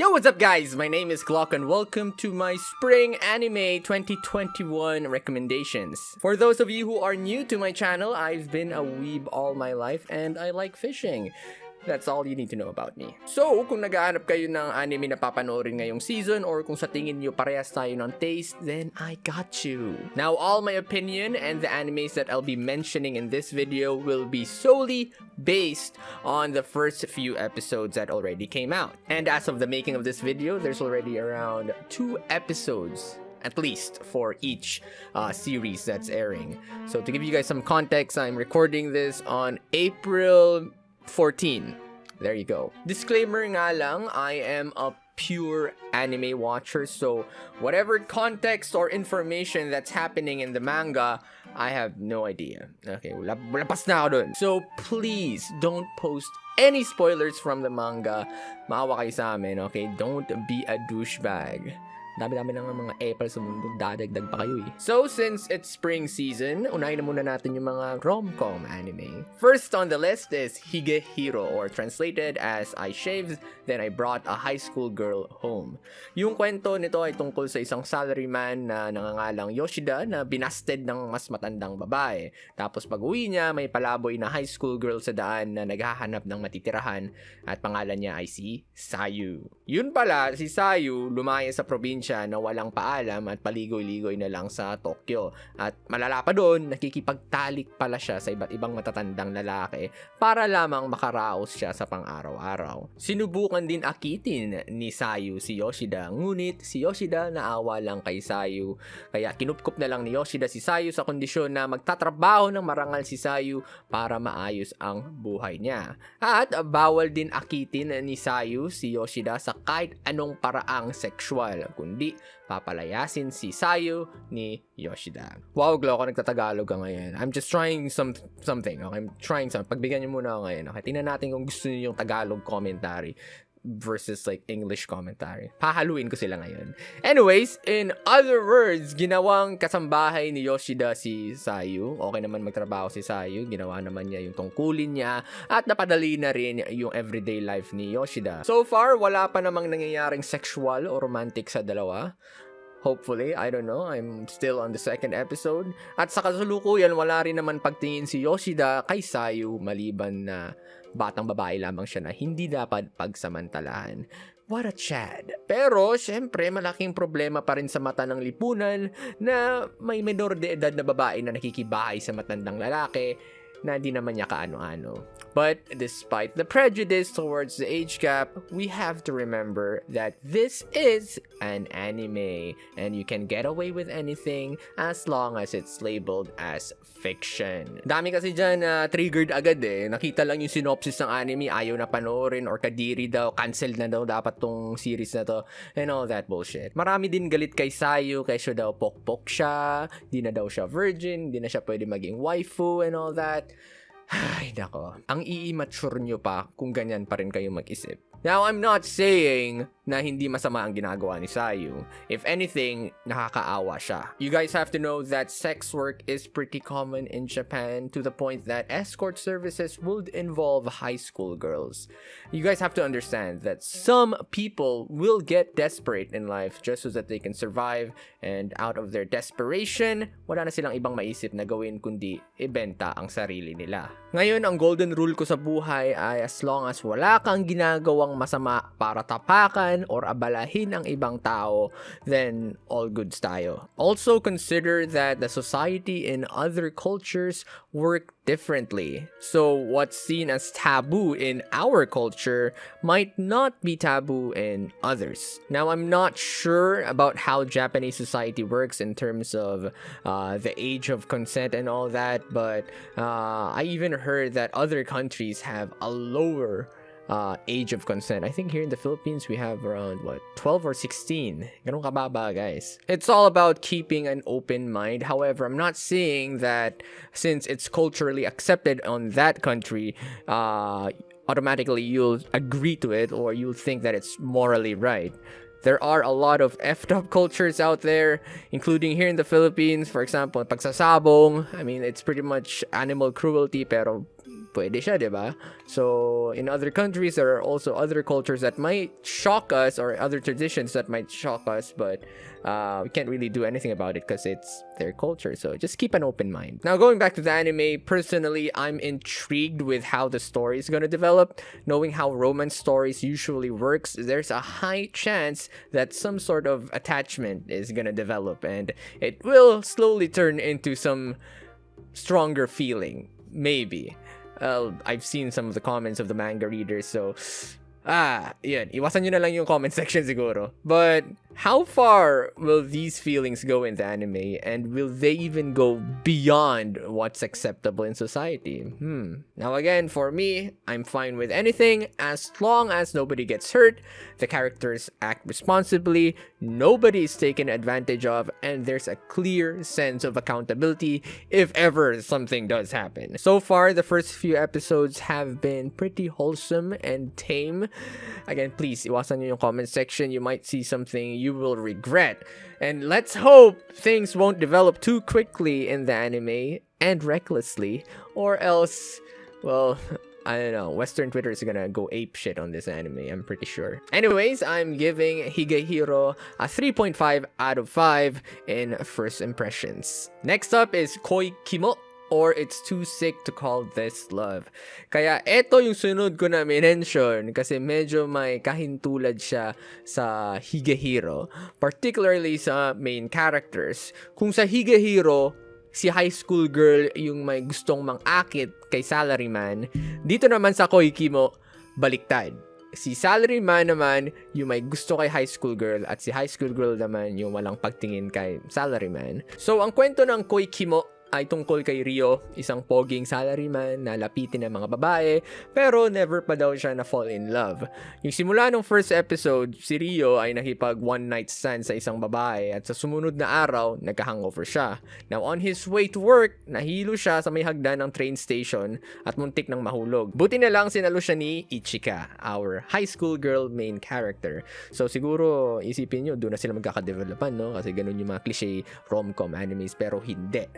Yo, what's up guys? My name is GLOCO and welcome to my Spring Anime 2021 recommendations. For those of you who are new to my channel, I've been a weeb all my life and I like fishing. That's all you need to know about me. So, kung naghahanap kayo ng anime na papanoorin ngayong season or kung sa tingin nyo parehas tayo ng taste, then I got you. Now, all my opinion and the animes that I'll be mentioning in this video will be solely based on the first few episodes that already came out. And as of the making of this video, there's already around 2 episodes at least for each series that's airing. So to give you guys some context, I'm recording this on April 14. There you go. Disclaimer nga lang, I am a pure anime watcher, so whatever context or information that's happening in the manga, I have no idea. Okay, lapas na ako dun. So please don't post any spoilers from the manga. Maawa kayo sa amin, okay? Don't be a douchebag. Dami-dami ng mga apple sa mundo, dadagdag pa kayo eh. So, since it's spring season, unahin na muna natin yung mga rom-com anime. First on the list is Hige Hiro, or translated as I shaved, then I brought a high school girl home. Yung kwento nito ay tungkol sa isang salaryman na nangangalang Yoshida na binasted ng mas matandang babae. Tapos pag uwi niya, may palaboy na high school girl sa daan na naghahanap ng matitirahan at pangalan niya ay si Sayu. Yun pala, si Sayu lumaya sa probinsya na walang paalam at paligoy-ligoy na lang sa Tokyo. At malala pa doon, nakikipagtalik pala siya sa iba't ibang matatandang lalaki para lamang makaraos siya sa pang-araw-araw. Sinubukan din akitin ni Sayu si Yoshida, ngunit si Yoshida naawa lang kay Sayu. Kaya kinupkup na lang ni Yoshida si Sayu sa kondisyon na magtatrabaho ng marangal si Sayu para maayos ang buhay niya. At bawal din akitin ni Sayu si Yoshida sa kahit anong paraang sexual, kundi papalayasin si Sayu ni Yoshida. Wow, GLOCO, nagtatagalog ka ngayon. I'm just trying something. Okay, I'm trying something. Pagbigyan niyo muna ako ngayon. Okay, tingnan natin kung gusto niyo yung Tagalog commentary versus like English commentary. Hahaluin ko sila ngayon. Anyways, in other words, ginawang kasambahay ni Yoshida si Sayu. Okay naman magtrabaho si Sayu. Ginawa naman niya yung tungkulin niya at napadali na rin yung everyday life ni Yoshida. So far, wala pa namang nangyayaring sexual o romantic sa dalawa. Hopefully, I don't know, I'm still on the second episode. At sa kasalukuyan, wala rin naman pagtingin si Yoshida kay Sayu maliban na batang babae lamang siya na hindi dapat pagsamantalahan. What a Chad. Pero, syempre, malaking problema pa rin sa mata ng lipunan na may menor de edad na babae na nakikibahay sa matandang lalaki na di naman niya kaano-ano. But despite the prejudice towards the age gap, we have to remember that this is an anime and you can get away with anything as long as it's labeled as fiction. Dami kasi dyan na triggered agad eh. Nakita lang yung synopsis ng anime, ayaw na panoorin or kadiri daw, cancel na daw dapat tong series na to and all that bullshit. Marami din galit kay Sayu kasi daw pokpok siya, di na daw siya virgin, di na siya pwede maging waifu and all that. Ay, nako. Ang i-immature nyo pa kung ganyan pa rin kayo mag-isip. Now, I'm not saying na hindi masama ang ginagawa ni Sayu. If anything, nakakaawa siya. You guys have to know that sex work is pretty common in Japan to the point that escort services would involve high school girls. You guys have to understand that some people will get desperate in life just so that they can survive, and out of their desperation, wala na silang ibang maisip na gawin kundi ibenta ang sarili nila. Ngayon, ang golden rule ko sa buhay ay as long as wala kang ginagawang masama para tapakan or abalahin ang ibang tao, then all goods tayo. Also consider that the society in other cultures work differently. So what's seen as taboo in our culture might not be taboo in others. Now, I'm not sure about how Japanese society works in terms of the age of consent and all that, but I even heard that other countries have a lower age of consent. I think here in the Philippines we have around 12 or 16. Ganun kababa, guys. It's all about keeping an open mind. However, I'm not saying that since it's culturally accepted on that country, automatically you'll agree to it or you'll think that it's morally right. There are a lot of effed up cultures out there, including here in the Philippines. For example, pagsasabong. I mean, it's pretty much animal cruelty, pero pwede siya, diba? So, in other countries, there are also other cultures that might shock us, or other traditions that might shock us, but we can't really do anything about it because it's their culture. So, just keep an open mind. Now, going back to the anime, personally, I'm intrigued with how the story is gonna develop. Knowing how romance stories usually works, there's a high chance that some sort of attachment is gonna develop, and it will slowly turn into some stronger feeling. Maybe. I've seen some of the comments of the manga readers, so yun. Iwasan nyo na lang yung comment section siguro. But how far will these feelings go in the anime, and will they even go beyond what's acceptable in society? Now again, for me, I'm fine with anything as long as nobody gets hurt, the characters act responsibly, nobody is taken advantage of, and there's a clear sense of accountability if ever something does happen. So far, the first few episodes have been pretty wholesome and tame. Again, please, iwasan nyo yung comment section. You might see something you will regret. And let's hope things won't develop too quickly in the anime and recklessly, or else, well, I don't know, Western Twitter is gonna go ape shit on this anime, I'm pretty sure. Anyways, I'm giving Hige Hiro a 3.5 out of 5 in first impressions. Next up is Kimo, or It's Too Sick to Call This Love. Kaya eto yung sunod ko na mention kasi medyo may kahintulad siya sa Hige Hiro, particularly sa main characters. Kung sa Hige Hiro, si high school girl yung may gustong mang-akit kay salaryman, dito naman sa Kimo, baliktad. Si salaryman naman yung may gusto kay high school girl, at si high school girl naman yung walang pagtingin kay salaryman. So, ang kwento ng Kimo ay tungkol kay Rio, isang poging salaryman na lapitin ng mga babae, pero never pa daw siya na fall in love. Yung simula ng first episode, si Rio ay nakipag one night stand sa isang babae, at sa sumunod na araw, nagka-hangover siya. Now, on his way to work, nahilo siya sa may hagdan ng train station at muntik ng mahulog. Buti na lang sinalo siya ni Ichika, our high school girl main character. So, siguro, isipin nyo, doon na sila magkakadevelopan, no? Kasi ganun yung mga cliche rom-com animes, pero hindi.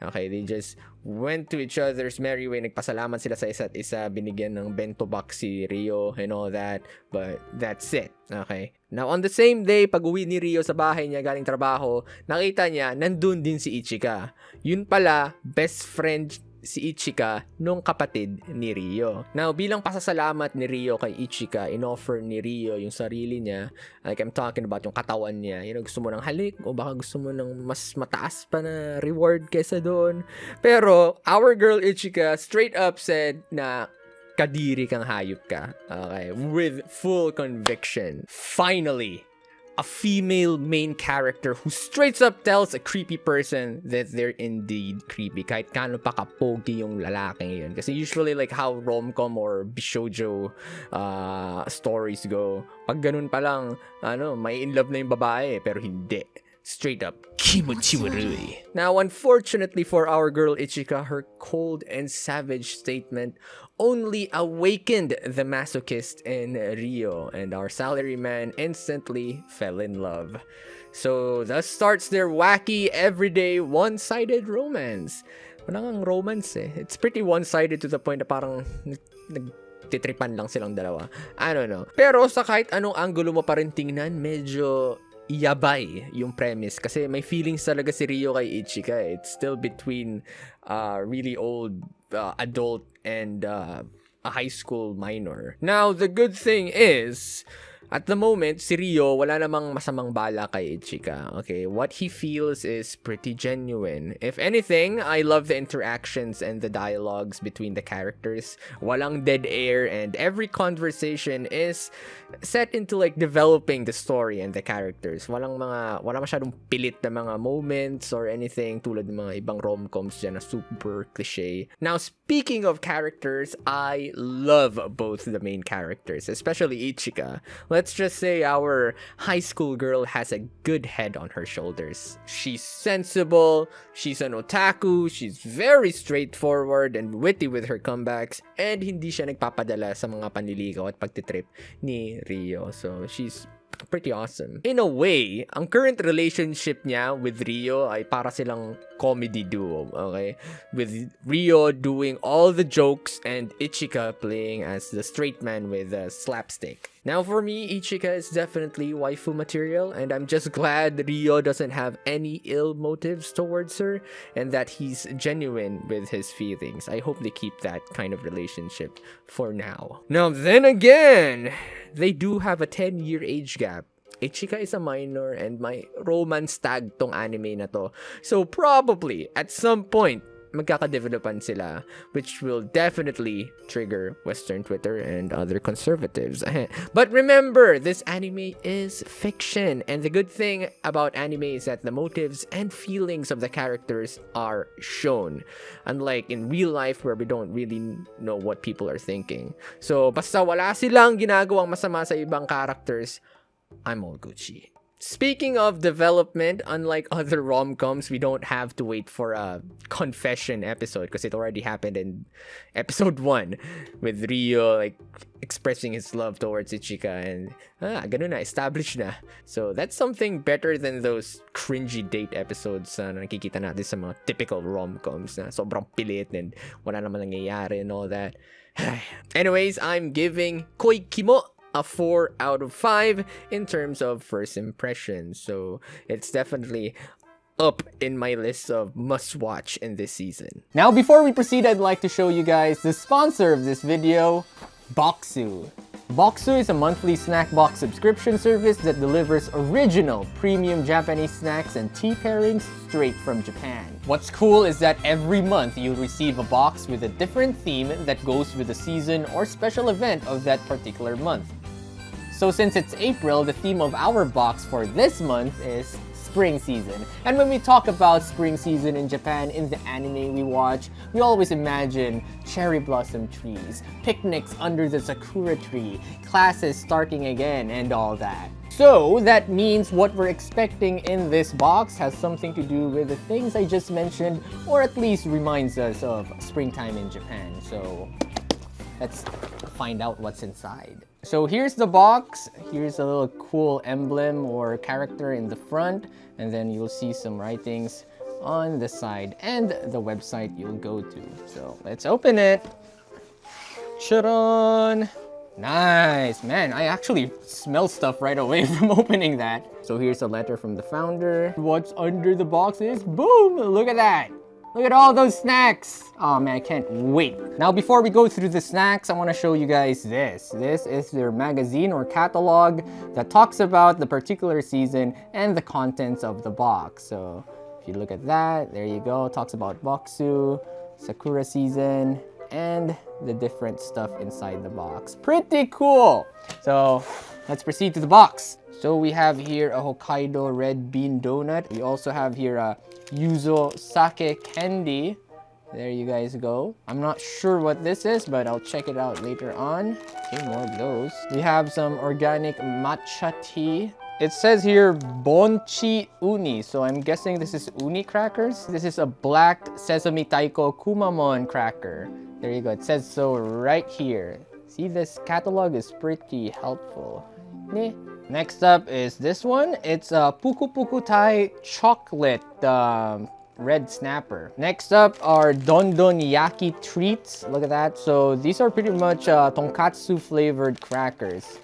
Okay, they just went to each other's merry way. Nagpasalamat sila sa isa't isa. Binigyan ng bento box si Rio and all that. But that's it. Okay. Now, on the same day, pag uwi ni Rio sa bahay niya galing trabaho, nakita niya, nandun din si Ichika. Yun pala, best friend si Ichika nung kapatid ni Rio. Now, bilang pasasalamat ni Rio kay Ichika, inoffer ni Rio yung sarili niya. Like, I'm talking about yung katawan niya. You know, gusto mo ng halik, o baka gusto mo ng mas mataas pa na reward kesa doon. Pero, our girl Ichika straight up said na kadiri kang hayop ka. Okay, with full conviction. Finally, a female main character who straight up tells a creepy person that they're indeed creepy, kahit kano pa kapogi yung lalaking yun. Kasi usually like how rom-com or bishoujo stories go, pag ganun pa lang, may in love na yung babae, pero hindi. Straight up kimochiwarui. Now, unfortunately for our girl Ichika, her cold and savage statement only awakened the masochist in Rio, and our salaryman instantly fell in love. So, thus starts their wacky, everyday, one-sided romance. Walang romance eh. It's pretty one-sided to the point na parang nagtitripan lang silang dalawa. I don't know. Pero sa kahit anong angulo mo pa rin tingnan, medyo yabay yung premise, kasi may feelings talaga si Rio kay Ichika. It's still between really old adult and a high school minor. Now, the good thing is, at the moment, si Rio, wala namang masamang bala kay Ichika. Okay, what he feels is pretty genuine. If anything, I love the interactions and the dialogues between the characters. Walang dead air, and every conversation is set into like developing the story and the characters. Wala masyadong pilit na mga moments or anything tulad ng mga ibang rom-coms dyan na super cliche. Now, speaking of characters, I love both the main characters, especially Ichika. Let's just say our high school girl has a good head on her shoulders. She's sensible, she's an otaku, she's very straightforward and witty with her comebacks, and hindi siya nagpapadala sa mga panliligaw at pagtitrip ni Rio. So, she's pretty awesome. In a way, ang current relationship niya with Rio ay para silang comedy duo, okay? With Rio doing all the jokes and Ichika playing as the straight man with a slapstick. Now for me, Ichika is definitely waifu material, and I'm just glad Rio doesn't have any ill motives towards her and that he's genuine with his feelings. I hope they keep that kind of relationship for now. Now then again, they do have a 10-year age gap. Ichika is a minor and my romance tag tong anime na to. So probably, at some point, magkakadevelopan sila, which will definitely trigger Western Twitter and other conservatives. But remember, this anime is fiction, and the good thing about anime is that the motives and feelings of the characters are shown, unlike in real life where we don't really know what people are thinking. So, basta wala silang ginagawang masama sa ibang characters, I'm all Gucci. Speaking of development, unlike other rom-coms, we don't have to wait for a confession episode because it already happened in episode 1 with Rio like expressing his love towards Ichika and ganun na, established na. So that's something better than those cringy date episodes na nakikita natin sa mga typical rom-coms na sobrang pilit and wala naman nangyayari and all that. Anyways, I'm giving Koi Kimo a 4 out of 5 in terms of first impressions. So it's definitely up in my list of must-watch in this season. Now, before we proceed, I'd like to show you guys the sponsor of this video, Boxu. Boxu is a monthly snack box subscription service that delivers original premium Japanese snacks and tea pairings straight from Japan. What's cool is that every month you'll receive a box with a different theme that goes with the season or special event of that particular month. So since it's April, the theme of our box for this month is spring season. And when we talk about spring season in Japan, in the anime we watch, we always imagine cherry blossom trees, picnics under the sakura tree, classes starting again, and all that. So that means what we're expecting in this box has something to do with the things I just mentioned, or at least reminds us of springtime in Japan. So let's find out what's inside. So here's the box. Here's a little cool emblem or character in the front, and then you'll see some writings on the side and the website you'll go to. So let's open it. Charan! Nice, man, I actually smell stuff right away from opening that. So here's a letter from the founder. What's under the box is, boom, look at that. Look at all those snacks. Oh man, I can't wait. Now before we go through the snacks, I want to show you guys this. This is their magazine or catalog that talks about the particular season and the contents of the box. So if you look at that, there you go. It talks about Boxu, Sakura season, and the different stuff inside the box. Pretty cool. So let's proceed to the box. So we have here a Hokkaido red bean donut. We also have here a Yuzo sake candy. There you guys go. I'm not sure what this is, but I'll check it out later on. Okay, more of those. We have some organic matcha tea. It says here Bonchi Uni, so I'm guessing this is uni crackers. This is a black sesame taiko kumamon cracker. There you go, it says so right here. See, this catalog is pretty helpful. Neh. Next up is this one. It's a Puku Puku Tai chocolate red snapper. Next up are Dondon Yaki treats. Look at that. So these are pretty much tonkatsu flavored crackers.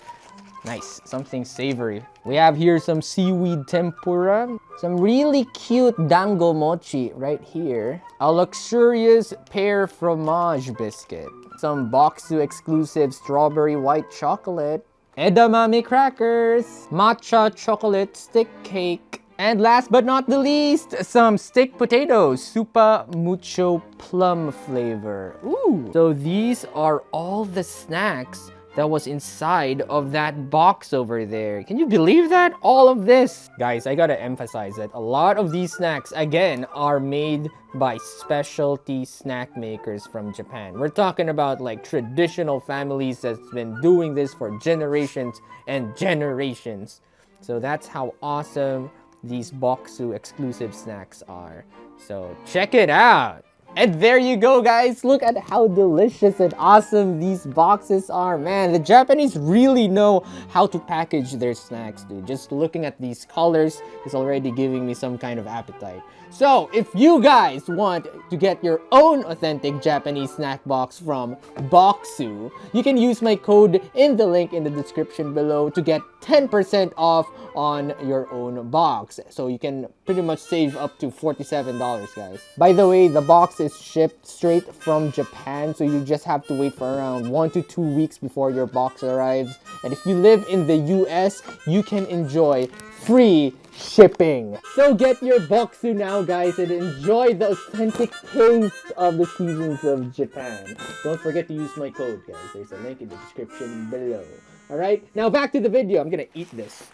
Nice, something savory. We have here some seaweed tempura, some really cute dango mochi right here, a luxurious pear fromage biscuit, some Boxu exclusive strawberry white chocolate, edamame crackers, matcha chocolate stick cake, and last but not the least, some stick potatoes, Supa Mucho plum flavor. Ooh! So these are all the snacks that was inside of that box over there. Can you believe that? All of this. Guys, I gotta emphasize that a lot of these snacks, again, are made by specialty snack makers from Japan. We're talking about like traditional families that's been doing this for generations and generations. So that's how awesome these Boxu exclusive snacks are. So check it out. And there you go, guys. Look at how delicious and awesome these boxes are. Man, the Japanese really know how to package their snacks, dude. Just looking at these colors is already giving me some kind of appetite. So, if you guys want to get your own authentic Japanese snack box from Boxu, you can use my code in the link in the description below to get 10% off on your own box. So you can pretty much save up to $47, guys. By the way, the box is shipped straight from Japan, so you just have to wait for around 1 to 2 weeks before your box arrives. And if you live in the US, you can enjoy free shipping. So get your Boxu now, guys, and enjoy the authentic taste of the seasons of Japan. Don't forget to use my code, guys. There's a link in the description below. Alright, now back to the video. I'm gonna eat this.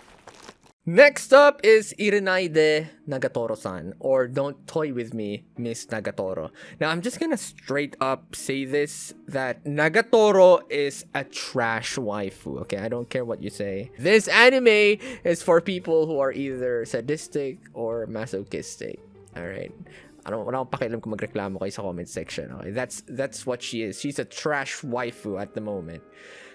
Next up is Ijiranaide Nagatoro-san, or Don't Toy With Me, Miss Nagatoro. Now, I'm just gonna straight up say this, that Nagatoro is a trash waifu, okay? I don't care what you say. This anime is for people who are either sadistic or masochistic, alright? Wala akong pakialam kung magreklamo kayo sa comment section, okay? That's what she is. She's a trash waifu at the moment.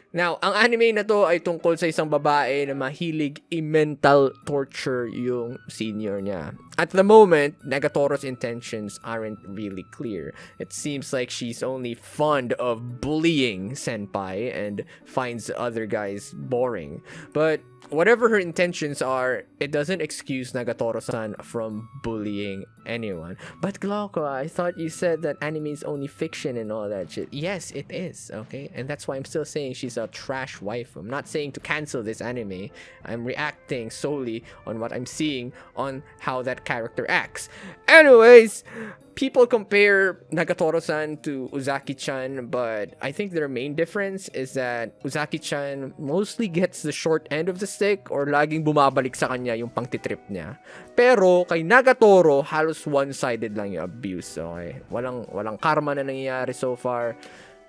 Now, ang anime na to ay tungkol sa isang babae na mahilig i-mental torture yung senior niya. At the moment, Nagatoro's intentions aren't really clear. It seems like she's only fond of bullying senpai and finds other guys boring. But whatever her intentions are, it doesn't excuse Nagatoro-san from bullying anyone. But GLOCO, I thought you said that anime is only fiction and all that shit. Yes, it is, okay? And that's why I'm still saying she's a trash wife. I'm not saying to cancel this anime. I'm reacting solely on what I'm seeing on how that character acts. Anyways, people compare Nagatoro-san to Uzaki-chan, but I think their main difference is that Uzaki-chan mostly gets the short end of the stick or laging bumabalik sa kanya yung pangtitrip niya. Pero kay Nagatoro, halos one-sided lang yung abuse, okay? Walang karma na nangyayari so far.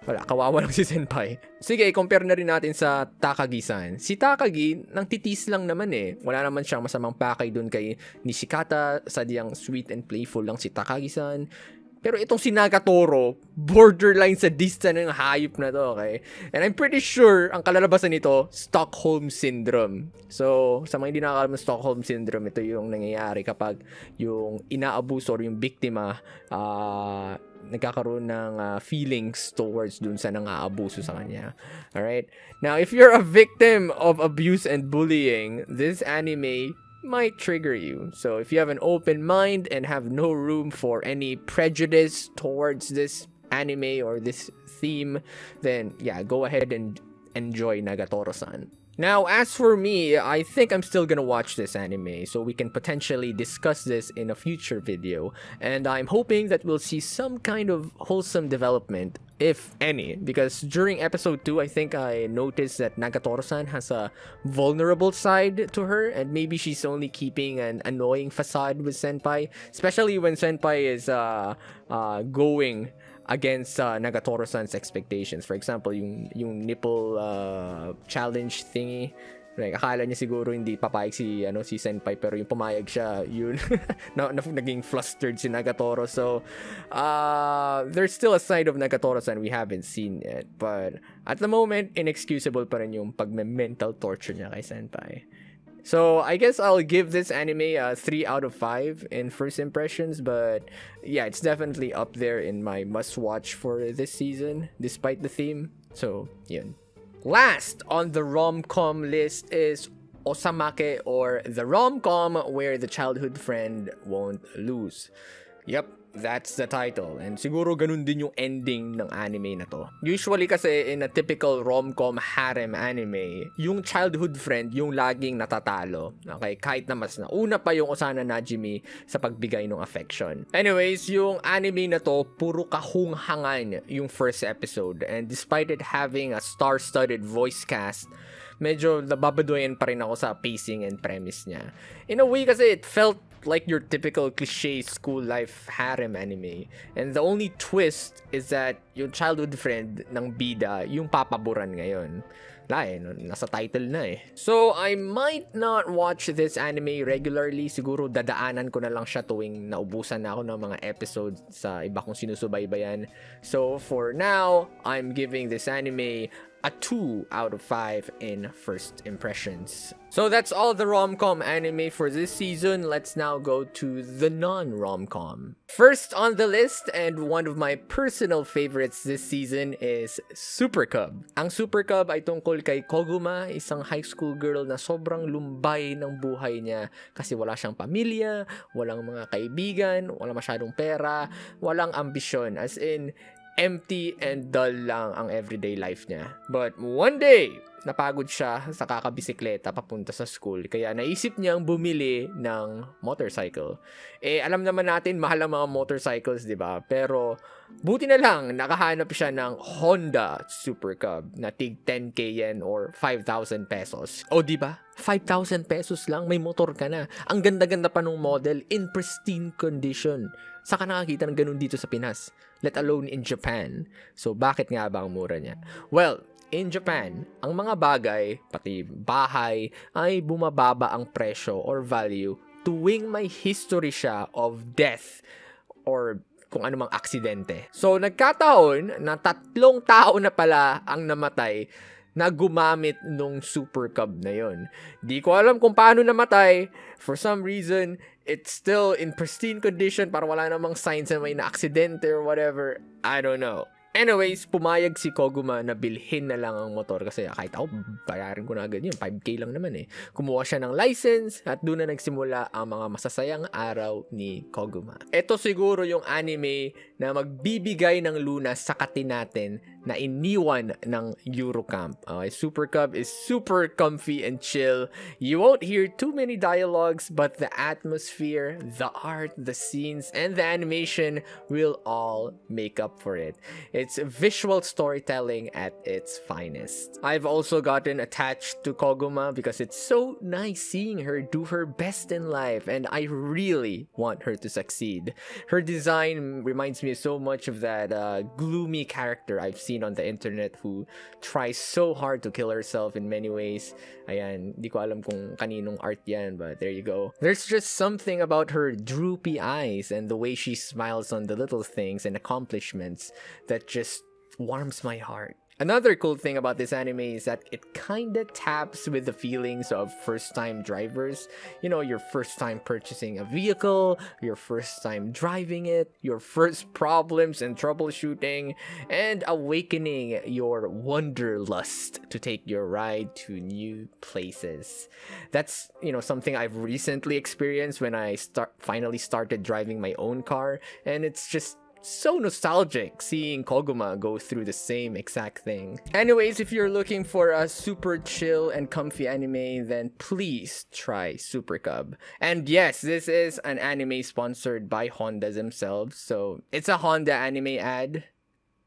Wala, kawawa lang si senpai. Sige, compare na rin natin sa Takagi-san. Si Takagi, nang titis lang naman eh. Wala naman siyang masamang pakay dun kay Nishikata. Sadyang sweet and playful lang si Takagi-san. Pero itong si Nagatoro, borderline sadista ng hayop na to, okay? And I'm pretty sure, ang kalalabasan nito, Stockholm Syndrome. So, sa mga hindi nakakalam ng Stockholm Syndrome, ito yung nangyayari kapag yung inaabuso or yung biktima, nagkakaroon ng feelings towards dun sa nang-aabuso sa kanya. Alright? Now, if you're a victim of abuse and bullying, this anime might trigger you. So if you have an open mind and have no room for any prejudice towards this anime or this theme, then yeah, go ahead and enjoy Nagatoro-san. Now, as for me, I think I'm still gonna watch this anime, so we can potentially discuss this in a future video. And I'm hoping that we'll see some kind of wholesome development, if any, because during episode 2, I think I noticed that Nagatoro-san has a vulnerable side to her, and maybe she's only keeping an annoying facade with senpai, especially when senpai is going against Nagatoro-san's expectations. For example, yung nipple challenge thingy. Like, akala niya siguro hindi papayag si senpai, pero yung pumayag siya, yun naging flustered si Nagatoro. So there's still a side of Nagatoro-san we haven't seen yet, but at the moment, inexcusable pa rin yung pag-mental torture niya kay senpai. So I guess I'll give this anime a 3 out of 5 in first impressions, but yeah, it's definitely up there in my must-watch for this season, despite the theme. So, yun. Last on the rom-com list is Osamake, or the rom-com where the childhood friend won't lose. Yep, that's the title. And siguro ganun din yung ending ng anime na to. Usually kasi in a typical rom-com harem anime, yung childhood friend yung laging natatalo. Okay, kahit na mas nauna pa yung Osana Najimi sa pagbigay ng affection. Anyways, yung anime na to, puro kahunghangan yung first episode. And despite it having a star-studded voice cast, medyo nababadoyan pa rin ako sa pacing and premise niya. In a way kasi it felt like your typical cliche school life harem anime. And the only twist is that yung childhood friend ng bida, yung papaboran ngayon. Nasa title na eh. So, I might not watch this anime regularly. Siguro dadaanan ko na lang siya tuwing naubusan na ako ng mga episodes sa iba kong sinusubaybayan. So, for now, I'm giving this anime a 2 out of 5 in first impressions. So that's all the rom-com anime for this season. Let's now go to the non-rom-com. First on the list, and one of my personal favorites this season, is Super Cub. Ang Super Cub ay tungkol kay Koguma, isang high school girl na sobrang lumbay ng buhay niya kasi wala siyang pamilya, walang mga kaibigan, walang masyadong pera, walang ambisyon, as in empty and dull lang ang everyday life niya. But one day, napagod siya sa kakabisikleta papunta sa school, kaya naisip niyang bumili ng motorcycle. Alam naman natin, mahal ang mga motorcycles, di ba? Pero buti na lang, nakahanap siya ng Honda Super Cub na tig 10k yen or 5,000 pesos. O di ba? 5,000 pesos lang, may motor ka na. Ang ganda-ganda pa nung model, in pristine condition. Saka nakakita ng ganun dito sa Pinas, let alone in Japan. So, bakit nga ba ang mura niya? Well, in Japan, ang mga bagay, pati bahay, ay bumababa ang presyo or value tuwing may history siya of death or kung anumang aksidente. So, nagkataon na 3 tao na pala ang namatay na gumamit nung Super Cub na yon. Di ko alam kung paano namatay. For some reason, it's still in pristine condition, para wala namang signs na may na-aksidente or whatever. I don't know. Anyways, pumayag si Koguma na bilhin na lang ang motor kasi kahit ako, bayarin ko na agad yun. 5k lang naman eh. Kumuha siya ng license at doon na nagsimula ang mga masasayang araw ni Koguma. Ito siguro yung anime na magbibigay ng lunas sa kati natin na iniwan ng Eurocamp. Super Cub is super comfy and chill. You won't hear too many dialogues, but the atmosphere, the art, the scenes, and the animation will all make up for it. It's visual storytelling at its finest. I've also gotten attached to Koguma because it's so nice seeing her do her best in life, and I really want her to succeed. Her design reminds me so much of that gloomy character I've seen on the internet who tries so hard to kill herself in many ways. Ayan, di ko alam kung kaninong art yan, but there you go. There's just something about her droopy eyes and the way she smiles on the little things and accomplishments that just warms my heart. Another cool thing about this anime is that it kinda taps with the feelings of first-time drivers. You know, your first time purchasing a vehicle, your first time driving it, your first problems and troubleshooting, and awakening your wanderlust to take your ride to new places. That's, something I've recently experienced when I finally started driving my own car, and it's just so nostalgic seeing Koguma go through the same exact thing. Anyways, if you're looking for a super chill and comfy anime, then please try Super Cub. And yes, this is an anime sponsored by Honda themselves, so it's a Honda anime ad.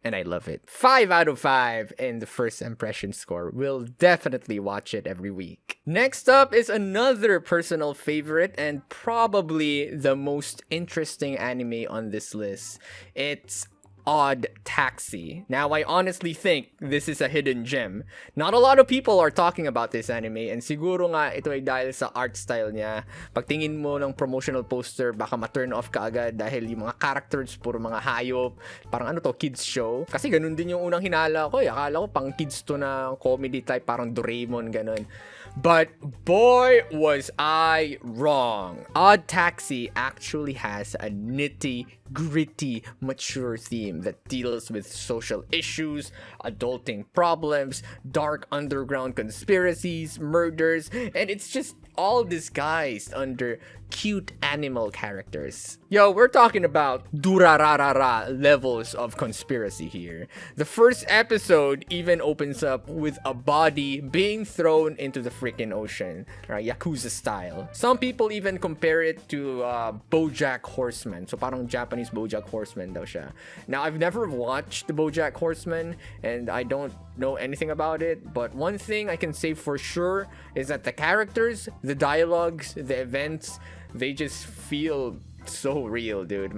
And I love it. 5 out of 5 in the first impression score. We'll definitely watch it every week. Next up is another personal favorite and probably the most interesting anime on this list. It's Odd Taxi. Now, I honestly think this is a hidden gem. Not a lot of people are talking about this anime, and siguro nga ito ay dahil sa art style niya. Pagtingin mo ng promotional poster, baka ma-turn off ka agad dahil yung mga characters puro mga hayop. Parang kids show. Kasi ganun din yung unang hinala ko eh. Akala ko pang kids to na comedy type, parang Doraemon, ganun. But boy, was I wrong. Odd Taxi actually has a nitty, gritty, mature theme that deals with social issues, adulting problems, dark underground conspiracies, murders, and it's just all disguised under cute animal characters. Yo, we're talking about durararara levels of conspiracy here. The first episode even opens up with a body being thrown into the freaking ocean, right? Yakuza style. Some people even compare it to BoJack Horseman. So parang Japanese BoJack Horseman daw siya. Now, I've never watched the BoJack Horseman and I don't know anything about it, but one thing I can say for sure is that the characters, the dialogues, the events, they just feel so real, dude.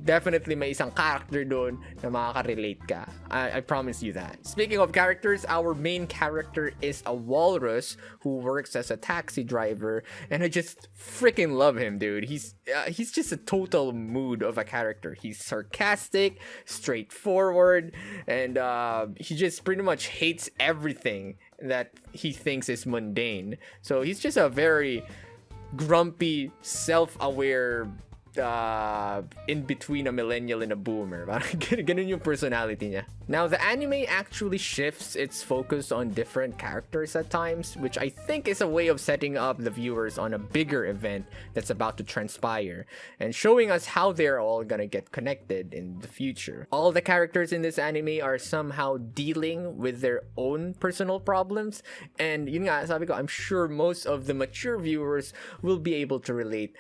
Definitely may isang character doon na makaka-relate ka. I promise you that. Speaking of characters, our main character is a walrus who works as a taxi driver, and I just freaking love him, dude. He's just a total mood of a character. He's sarcastic, straightforward, and he just pretty much hates everything that he thinks is mundane. So he's just a very grumpy, self-aware in between a millennial and a boomer. Ganun yung personality niya. Now, the anime actually shifts its focus on different characters at times, which I think is a way of setting up the viewers on a bigger event that's about to transpire and showing us how they're all gonna get connected in the future. All the characters in this anime are somehow dealing with their own personal problems, and yun nga, sabi ko, I'm sure most of the mature viewers will be able to relate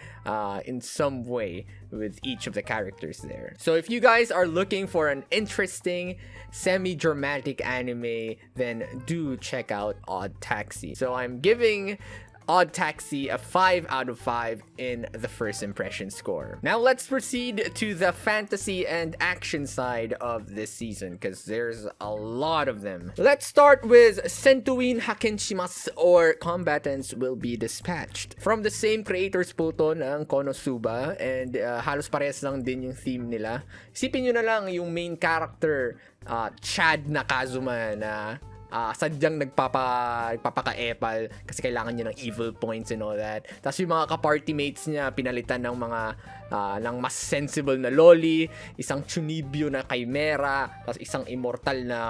in some way with each of the characters there. So if you guys are looking for an interesting semi-dramatic anime, then do check out Odd Taxi. So I'm giving Odd Taxi a 5 out of 5 in the first impression score. Now let's proceed to the fantasy and action side of this season, because there's a lot of them. Let's start with Sentuin Hakenshimasu, or Combatants Will Be Dispatched. From the same creators po to ng Konosuba, and halos parehas lang din yung theme nila. Isipin nyo na lang yung main character, Chad Nakazuma, na sadyang nagpapaka-epal kasi kailangan niya ng evil points and all that. Tapos yung mga ka-party mates niya pinalitan ng mga ng mas sensible na loli, isang chunibyo na chimera, tapos isang immortal na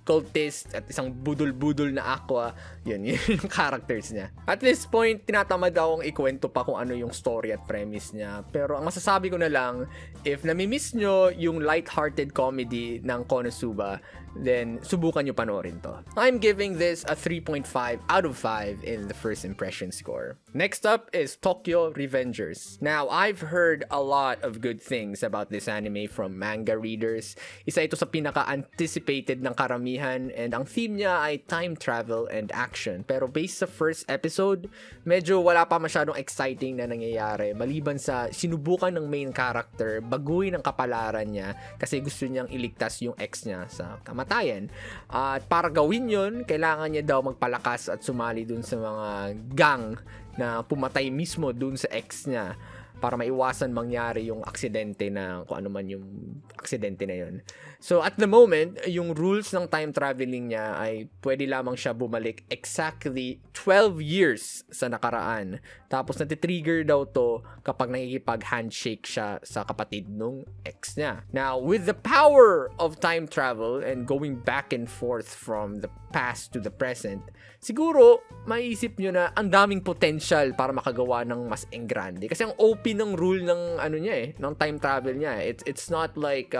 cultist at isang budol-budol na aqua. Yun yung characters niya. At this point, tinatamad akong ikwento pa kung ano yung story at premise niya. Pero ang masasabi ko na lang, if namimiss nyo yung light-hearted comedy ng Konosuba, then subukan nyo panoorin to. I'm giving this a 3.5 out of 5 in the first impression score. Next up is Tokyo Revengers. Now, I've heard a lot of good things about this anime from manga readers. Isa ito sa pinaka-anticipated ng karamihan, and ang theme niya ay time travel and action. Pero based sa first episode, medyo wala pa masyadong exciting na nangyayari, maliban sa sinubukan ng main character baguhin ang kapalaran niya kasi gusto niyang iligtas yung ex niya sa kamatayan. At para gawin yun, kailangan niya daw magpalakas at sumali dun sa mga gang na pumatay mismo dun sa ex niya para maiwasan mangyari yung aksidente na kung ano man yung aksidente na yun. So at the moment, yung rules ng time traveling niya ay pwede lamang siya bumalik exactly 12 years sa nakaraan. Tapos natitrigger daw to kapag nakikipag-handshake siya sa kapatid nung ex niya. Now, with the power of time travel and going back and forth from the past to the present, siguro maiisip nyo na ang daming potential para makagawa ng mas engrande. Kasi ang OP ng rule ng ano niya ng time travel niya. It's not like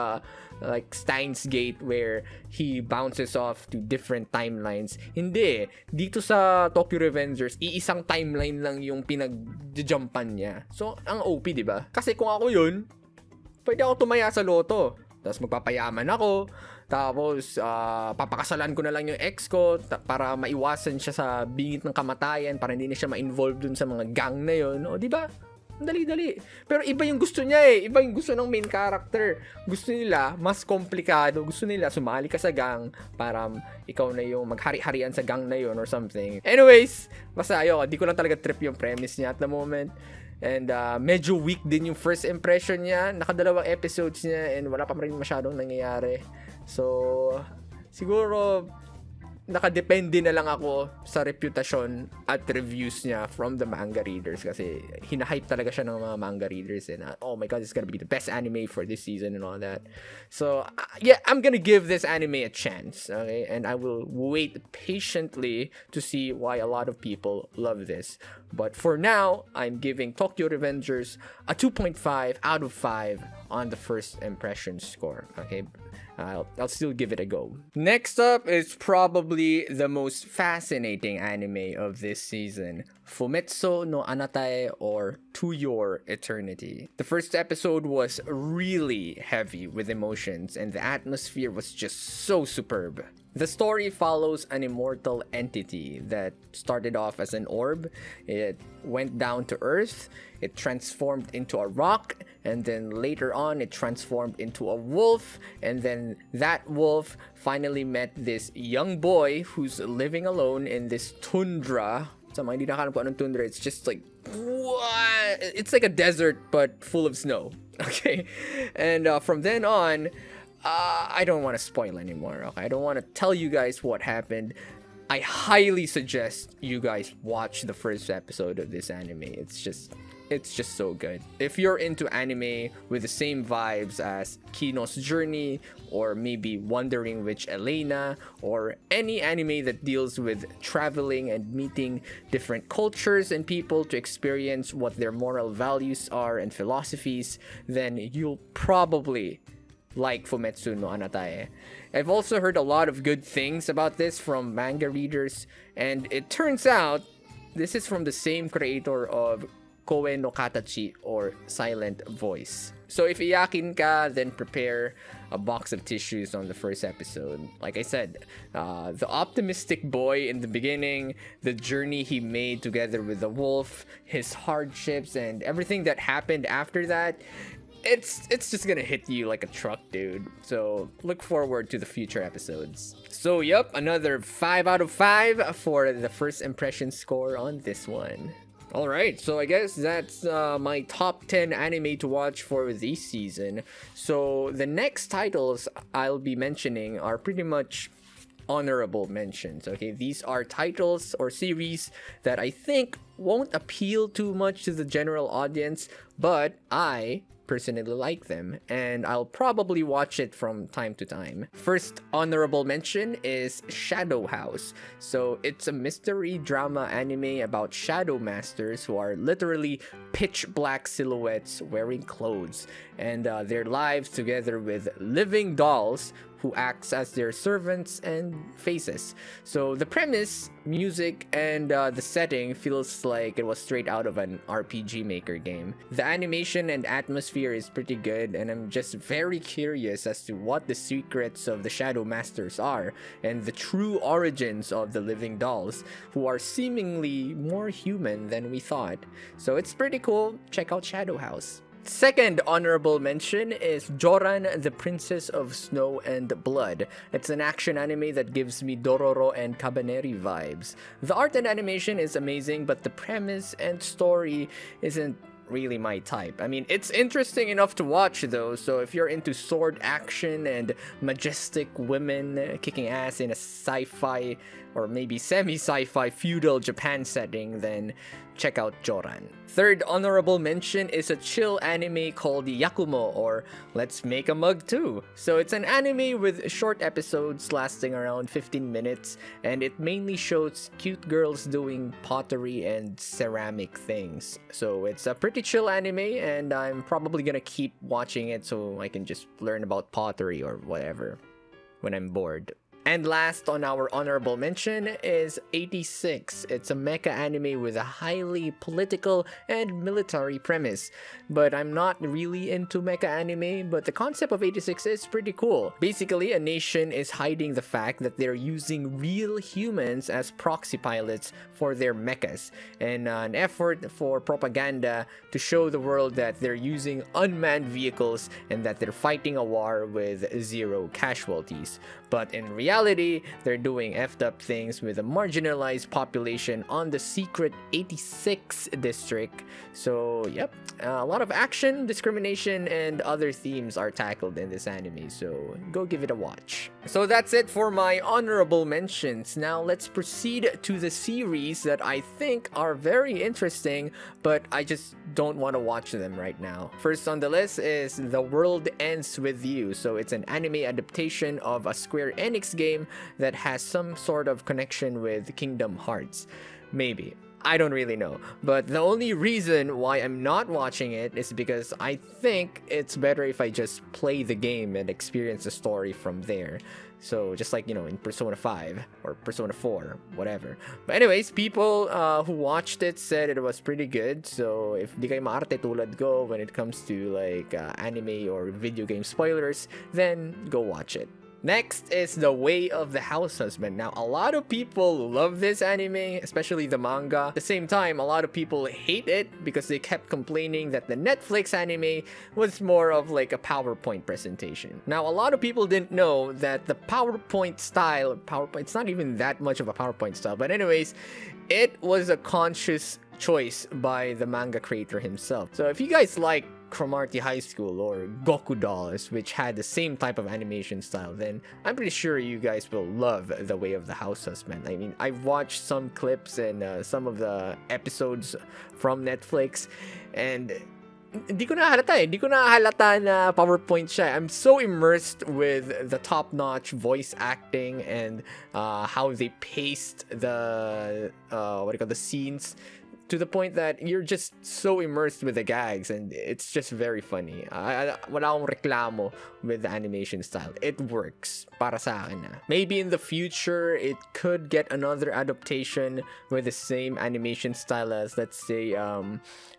Steins Gate where he bounces off to different timelines. Hindi. Dito sa Tokyo Revengers, iisang timeline lang yung pinag-jumpan niya. So, ang OP, di ba? Kasi kung ako yun, pwede ako tumaya sa loto. Tapos magpapayaman ako. Tapos, papakasalan ko na lang yung ex ko para maiwasan siya sa bingit ng kamatayan, para hindi na siya ma-involve dun sa mga gang na yun. O, di ba? Dali-dali. Pero iba yung gusto niya Iba yung gusto ng main character. Gusto nila, mas komplikado. Gusto nila, sumali ka sa gang para ikaw na yung maghari-harian sa gang na yun or something. Anyways, basta di ko lang talaga trip yung premise niya at the moment. And medyo weak din yung first impression niya. Nakadalawang episodes niya and wala pa rin masyadong nangyayari. So, siguro nakadepende na lang ako sa reputasyon at reviews niya from the manga readers kasi hinahype talaga siya ng mga manga readers and oh my god, it's gonna be the best anime for this season and all that. So yeah, I'm gonna give this anime a chance, okay, and I will wait patiently to see why a lot of people love this. But for now, I'm giving Tokyo Revengers a 2.5 out of 5 on the first impression score, okay. I'll still give it a go. Next up is probably the most fascinating anime of this season, Fumetsu no Anatae, or To Your Eternity. The first episode was really heavy with emotions and the atmosphere was just so superb. The story follows an immortal entity that started off as an orb. It went down to Earth, it transformed into a rock, and then later on it transformed into a wolf, and then that wolf finally met this young boy who's living alone in this tundra. Sa mga hindi nakakalap ko anong tundra, it's just like, what? It's like a desert but full of snow. Okay? And from then on, I don't want to spoil anymore, okay? I don't want to tell you guys what happened. I highly suggest you guys watch the first episode of this anime. It's just so good. If you're into anime with the same vibes as Kino's Journey, or maybe Wandering Witch Elena, or any anime that deals with traveling and meeting different cultures and people to experience what their moral values are and philosophies, then you'll probably like Fumetsu no Anatae. I've also heard a lot of good things about this from manga readers, and it turns out this is from the same creator of Koe no Katachi, or Silent Voice. So if iyakin ka, then prepare a box of tissues on the first episode. Like I said, the optimistic boy in the beginning, the journey he made together with the wolf, his hardships, and everything that happened after that, it's just gonna hit you like a truck, dude. So look forward to the future episodes. So yep, another 5 out of 5 for the first impression score on this one. Alright, so I guess that's my top 10 anime to watch for this season. So the next titles I'll be mentioning are pretty much honorable mentions, okay? These are titles or series that I think won't appeal too much to the general audience, but I personally like them, and I'll probably watch it from time to time. First honorable mention is Shadow House. So it's a mystery drama anime about shadow masters who are literally pitch black silhouettes wearing clothes, and their lives together with living dolls who acts as their servants and faces. So the premise, music, and the setting feels like it was straight out of an RPG Maker game. The animation and atmosphere is pretty good, and I'm just very curious as to what the secrets of the Shadow Masters are, and the true origins of the living dolls, who are seemingly more human than we thought. So it's pretty cool. Check out Shadow House. Second honorable mention is Joran, the Princess of Snow and Blood. It's an action anime that gives me Dororo and Kabaneri vibes. The art and animation is amazing, but the premise and story isn't really my type. I mean, it's interesting enough to watch though, so if you're into sword action and majestic women kicking ass in a sci-fi or maybe semi-sci-fi feudal Japan setting, then check out Joran. Third honorable mention is a chill anime called Yakumo, or Let's Make a Mug Too. So it's an anime with short episodes lasting around 15 minutes, and it mainly shows cute girls doing pottery and ceramic things. So it's a pretty chill anime, and I'm probably gonna keep watching it so I can just learn about pottery or whatever when I'm bored. And last on our honorable mention is 86. It's a mecha anime with a highly political and military premise. But I'm not really into mecha anime, but the concept of 86 is pretty cool. Basically, a nation is hiding the fact that they're using real humans as proxy pilots for their mechas, and an effort for propaganda to show the world that they're using unmanned vehicles and that they're fighting a war with zero casualties. But in reality, they're doing effed up things with a marginalized population on the secret 86 district. So, yep, a lot of action, discrimination, and other themes are tackled in this anime, so go give it a watch. So that's it for my honorable mentions. Now let's proceed to the series that I think are very interesting, but I just don't want to watch them right now. First on the list is The World Ends With You. So it's an anime adaptation of a Square Enix game that has some sort of connection with Kingdom Hearts. Maybe. I don't really know. But the only reason why I'm not watching it is because I think it's better if I just play the game and experience the story from there. So just like, you know, in Persona 5 or Persona 4, whatever. But anyways, people who watched it said it was pretty good. So if di kayo maarte tulad ko when it comes to like anime or video game spoilers, then go watch it. Next is The Way of the House Husband. Now, a lot of people love this anime, especially the manga. At the same time, a lot of people hate it because they kept complaining that the Netflix anime was more of like a PowerPoint presentation. Now, a lot of people didn't know that the PowerPoint style, it's not even that much of a PowerPoint style, but anyways, it was a conscious choice by the manga creator himself. So if you guys like Cromartie High School or Goku Dolls, which had the same type of animation style, then I'm pretty sure you guys will love The Way of the House Husband. I mean, I've watched some clips and some of the episodes from Netflix, and Hindi ko na halata na PowerPoint siya. I'm so immersed with the top-notch voice acting and how they paced the the scenes, to the point that you're just so immersed with the gags, and it's just very funny. Wala akong reklamo with the animation style. It works para sa akin. Maybe in the future, it could get another adaptation with the same animation style as, let's say,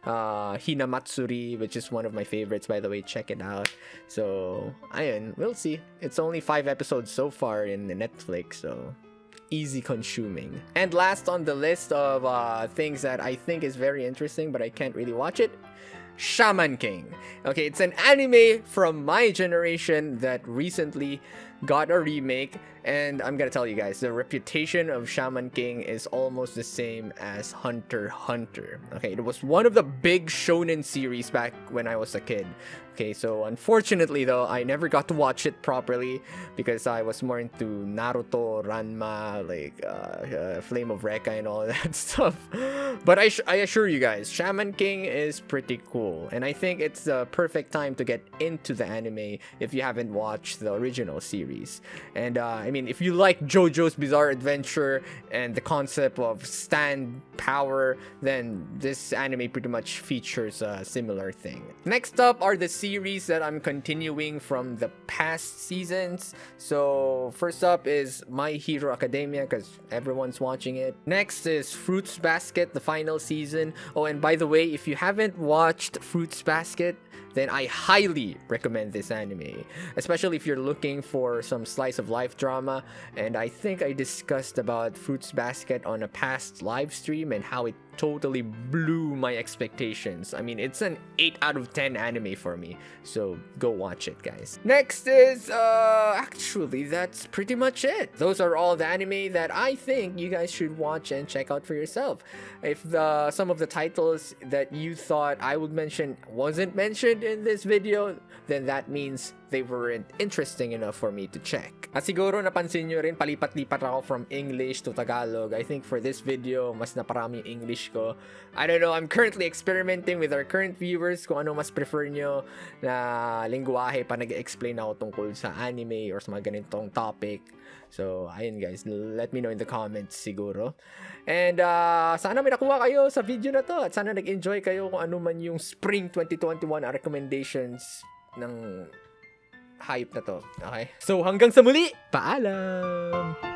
Hinamatsuri, which is one of my favorites, by the way. Check it out. So, ayun, we'll see. It's only 5 episodes so far in the Netflix, so easy consuming. And last on the list of things that I think is very interesting but I can't really watch it, Shaman King. Okay, it's an anime from my generation that recently got a remake, and I'm gonna tell you guys, the reputation of Shaman King is almost the same as Hunter x Hunter. Okay, it was one of the big shonen series back when I was a kid. Okay, so unfortunately though, I never got to watch it properly because I was more into Naruto, Ranma, like Flame of Recca and all that stuff. But I assure you guys, Shaman King is pretty cool, and I think it's the perfect time to get into the anime if you haven't watched the original series. And I mean, if you like JoJo's Bizarre Adventure and the concept of stand power, then this anime pretty much features a similar thing. Next up are the series that I'm continuing from the past seasons. So first up is My Hero Academia, because everyone's watching it. Next is Fruits Basket, the final season. Oh, and by the way, if you haven't watched Fruits Basket, then I highly recommend this anime, especially if you're looking for some slice of life drama. And I think I discussed about Fruits Basket on a past live stream and how it totally blew my expectations. I mean, it's an 8 out of 10 anime for me, so go watch it, guys. Next is actually that's pretty much it. Those are all the anime that I think you guys should watch and check out for yourself. If some of the titles that you thought I would mention wasn't mentioned in this video, then that means they weren't interesting enough for me to check. At siguro napansin nyo rin, palipat-lipat ako from English to Tagalog. I think for this video, mas naparami yung English ko. I don't know, I'm currently experimenting with our current viewers kung ano mas prefer nyo na lingwahe pa nag-explain ako tungkol sa anime or sa mga ganitong topic. So, ayun guys, let me know in the comments siguro. And sana may nakuha kayo sa video na to, at sana nag-enjoy kayo kung ano man yung Spring 2021 recommendations ng hype na to. Okay? So, hanggang sa muli, paalam!